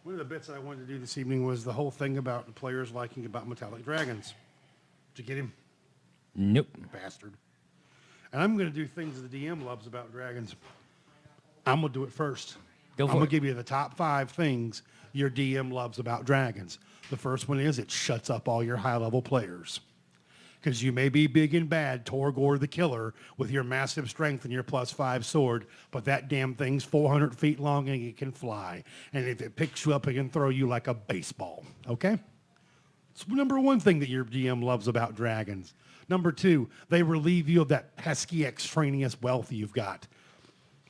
One of the bits I wanted to do this evening was the whole thing about the players liking about Metallic Dragons. Did you get him? Nope. Bastard. And I'm going to do things the DM loves about dragons. I'm going to do it first. Go for I'm going it. to give you the top 5 things your DM loves about dragons. The first one is it shuts up all your high-level players. Because you may be big and bad, Torgor the Killer, with your massive strength and your +5 sword, but that damn thing's 400 feet long and it can fly. And if it picks you up, it can throw you like a baseball. Okay? It's number 1 thing that your DM loves about dragons. Number 2, they relieve you of that pesky extraneous wealth you've got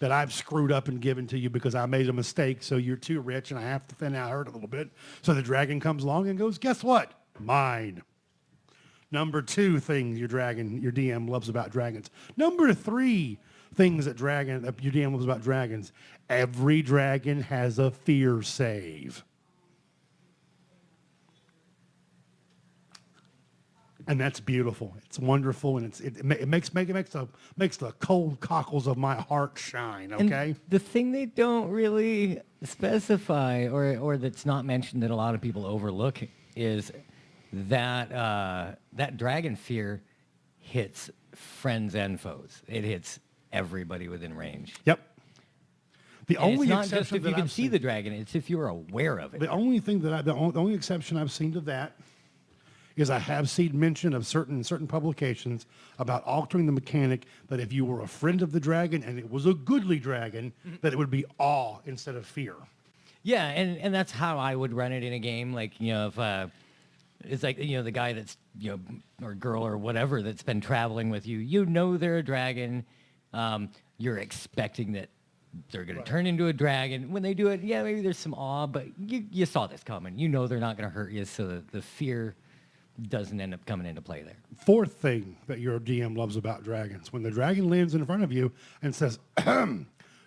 that I've screwed up and given to you because I made a mistake, so you're too rich and I have to thin out a little bit. So the dragon comes along and goes, guess what? Mine. Number 2 thing your DM loves about dragons. Number 3 things that your DM loves about dragons. Every dragon has a fear save. And that's beautiful. It's wonderful, and it makes the cold cockles of my heart shine. Okay. And the thing they don't really specify, or that's not mentioned that a lot of people overlook, is that that dragon fear hits friends and foes. It hits everybody within range. Yep. The And only it's not exception just if that you can I've see seen- the dragon; it's if you're aware of it. The only exception I've seen to that is I have seen mention of certain publications about altering the mechanic that if you were a friend of the dragon and it was a goodly dragon, that it would be awe instead of fear. Yeah, and that's how I would run it in a game. Like, if it's like, the guy that's, or girl or whatever that's been traveling with you, they're a dragon. You're expecting that they're going to turn into a dragon. When they do it, yeah, maybe there's some awe, but you saw this coming. They're not going to hurt you, so the fear doesn't end up coming into play there. 4th thing that your DM loves about dragons. When the dragon lands in front of you and says,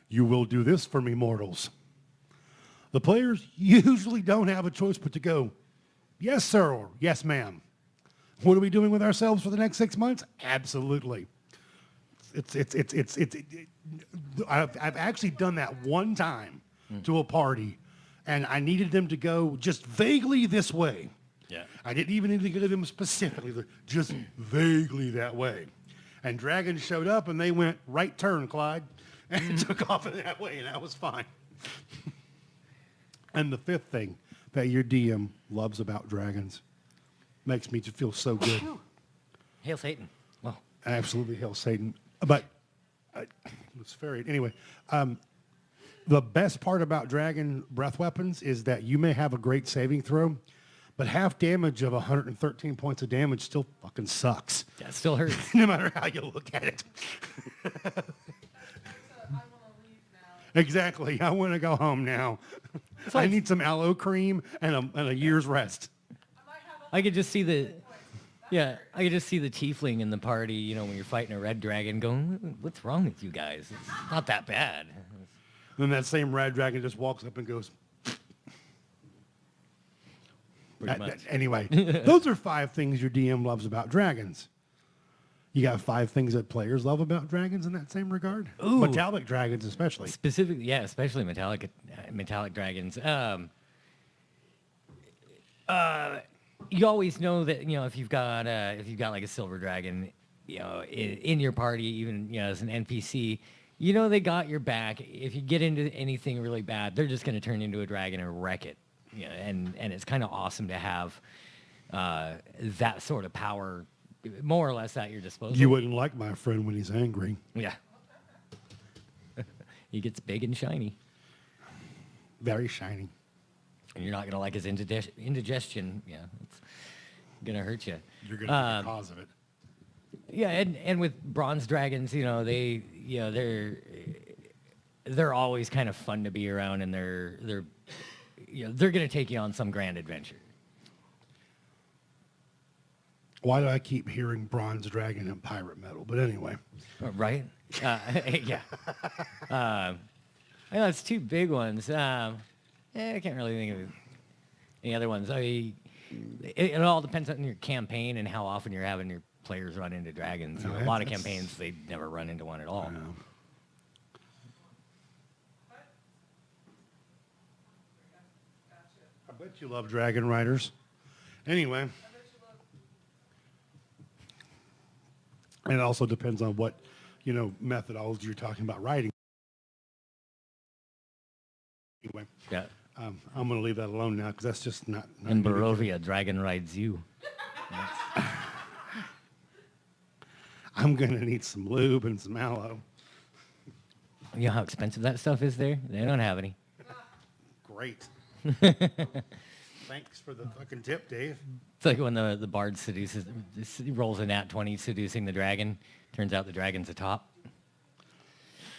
you will do this for me, mortals. The players usually don't have a choice but to go, yes, sir, or yes, ma'am. What are we doing with ourselves for the next 6 months? Absolutely. I've actually done that one time to a party, and I needed them to go just vaguely this way. Yeah. I didn't even need to go to them specifically, just vaguely that way. And dragons showed up, and they went, right turn, Clyde, and took off in that way, and that was fine. And the 5th thing that your DM loves about dragons makes me just feel so good. Hail Satan. Well, Absolutely, hail Satan. But it's very anyway. The best part about dragon breath weapons is that you may have a great saving throw, but half damage of 113 points of damage still fucking sucks. that still hurts. No matter how you look at it. Exactly. I want to go home now. I need some aloe cream and a year's rest. I could just see the tiefling in the party, when you're fighting a red dragon going, what's wrong with you guys? It's not that bad. Then that same red dragon just walks up and goes. Pretty much. Anyway, those are 5 things your DM loves about dragons. You got 5 things that players love about dragons in that same regard? Ooh. Metallic dragons especially. Specifically, yeah, especially metallic dragons. You always know that if you've got like a silver dragon, in your party, even as an NPC, they got your back. If you get into anything really bad, they're just going to turn into a dragon and wreck it. And it's kind of awesome to have that sort of power, more or less at your disposal. You wouldn't like my friend when he's angry. Yeah. He gets big and shiny. Very shiny. And you're not going to like his indigestion. Yeah, it's going to hurt you. You're going to be the cause of it. Yeah, and with bronze dragons, they're always kind of fun to be around, and they're going to take you on some grand adventure. Why do I keep hearing bronze dragon and pirate metal? But anyway. Right? Yeah. I know it's 2 big ones. I can't really think of any other ones. It all depends on your campaign and how often you're having your players run into dragons. A lot of campaigns, they never run into one at all. bet you love Dragon Riders. Anyway, it also depends on what, methodology you're talking about writing. Anyway, Yeah. I'm going to leave that alone now because that's just not In gonna be good. Barovia, dragon rides you. I'm going to need some lube and some aloe. You know how expensive that stuff is there? They don't have any. Great. Thanks for the fucking tip, Dave. It's like when the bard seduces, he rolls a nat 20 seducing the dragon. Turns out the dragon's a top.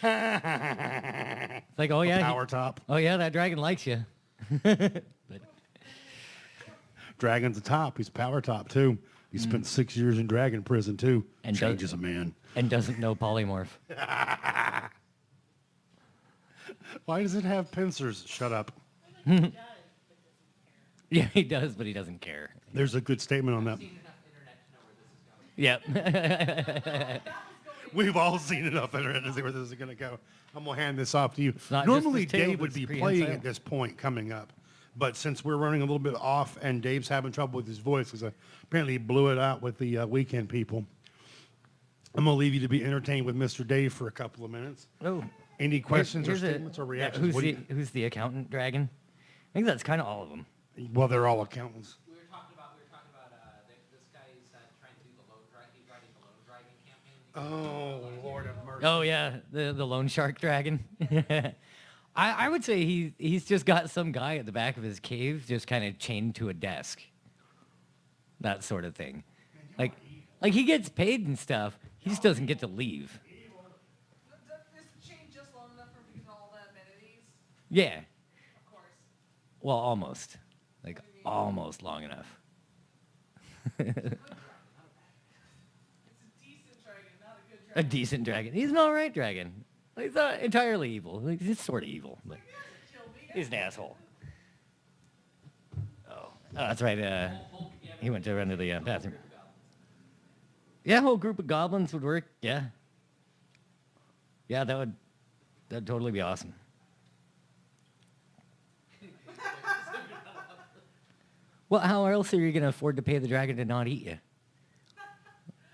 It's like, oh yeah, Power top. oh yeah, that dragon likes you. But Dragon's a top. He's a power top, too. He spent 6 years in dragon prison, too. And Changes a man. and doesn't know polymorph. Why does it have pincers? Shut up. Yeah, he does, but he doesn't care. There's a good statement on that. Yep. We've all seen enough internet to see where this is going to go. I'm going to hand this off to you. not just Normally, this table Dave would that's be prehensile. playing at this point coming up. But since we're running a little bit off and Dave's having trouble with his voice because apparently he blew it out with the weekend people, I'm going to leave you to be entertained with Mr. Dave for a couple of minutes. Oh, Any questions or here's a- statements or yeah, reactions? What do who's the accountant dragon? I think that's kind of all of them. well, they're all accountants. We were talking about this guy is trying to do the loan drive. He's writing the loan driving campaign. Oh, Lord have mercy. Oh yeah, the loan shark dragon. I would say he's just got some guy at the back of his cave just kind of chained to a desk. That sort of thing. Like he gets paid and stuff. He just doesn't get to leave. Does this chain just long enough for him to get all the amenities? Yeah. Of course. Well, almost. Like almost long enough. It's a decent dragon, not a good A dragon. decent dragon. He's an all right dragon. He's not entirely evil. He's sort of evil, but Kill me. he's an asshole. Oh, that's right. He went to run to the bathroom. Yeah, a whole group of goblins would work. Yeah. Yeah, that'd totally be awesome. Well, how else are you going to afford to pay the dragon to not eat you?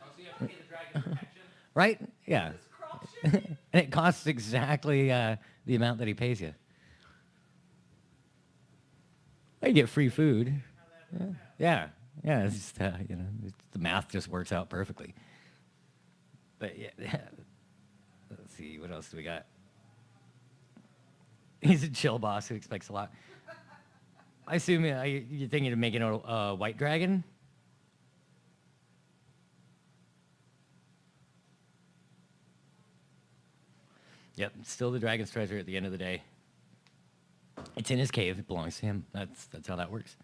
Oh, so you have to pay the dragon protection? Right? Yeah. This crop shit. And it costs exactly the amount that he pays you. You get free food. Yeah. Yeah, it's just, the math just works out perfectly. But yeah, let's see, what else do we got? He's a chill boss who expects a lot. I assume you're thinking of making a white dragon? Yep, still the dragon's treasure at the end of the day. It's in his cave. It belongs to him. That's how that works.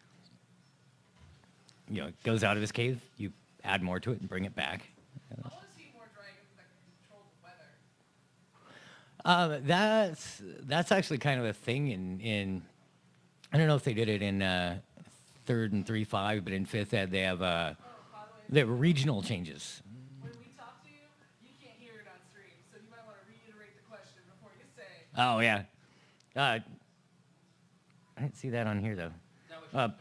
It goes out of his cave. You add more to it and bring it back. I want to see more dragons that can control the weather. That's actually kind of a thing in I don't know if they did it in 3rd and 3.5, but in 5th Ed they have By they have regional changes. when we talk to you, you can't hear it on stream, so you might want to reiterate the question before you say. Oh yeah, I didn't see that on here though. But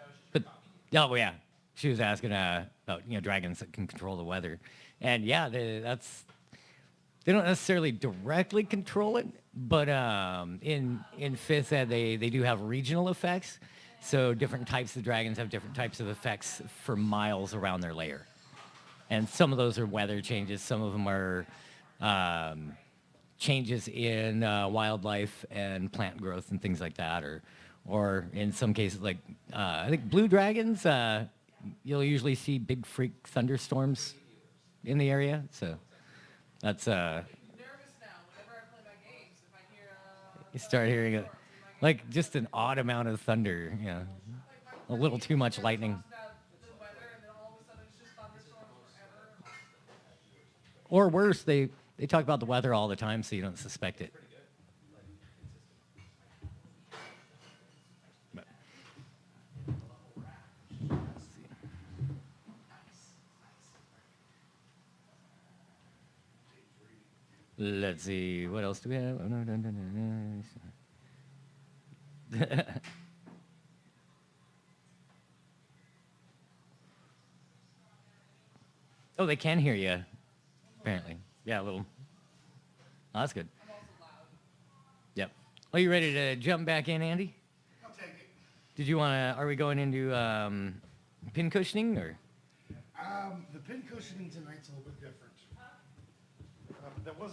oh yeah, she was asking about dragons that can control the weather, and yeah, they don't necessarily directly control it, but in 5th Ed they do have regional effects, so different types of dragons have different types of effects for miles around their lair, and some of those are weather changes, some of them are changes in wildlife and plant growth and things like that, or in some cases, like I think blue dragons, you'll usually see big freak thunderstorms in the area. So that's I'm nervous now. Whenever I play my games, if I hear you start hearing it, like just an odd amount of thunder, a little too much lightning, about the weather, and then all of a sudden it's just thunderstorms forever. or worse, they talk about the weather all the time, so you don't suspect it. But- Let's see, what else do we have? Oh, they can hear you. Apparently. Yeah, a little. Oh, that's good. I'm also loud. Yep. Are you ready to jump back in, Andy? I'll take it. Did you want to? Are we going into pin cushioning or? The pin cushioning tonight's a little bit different. There was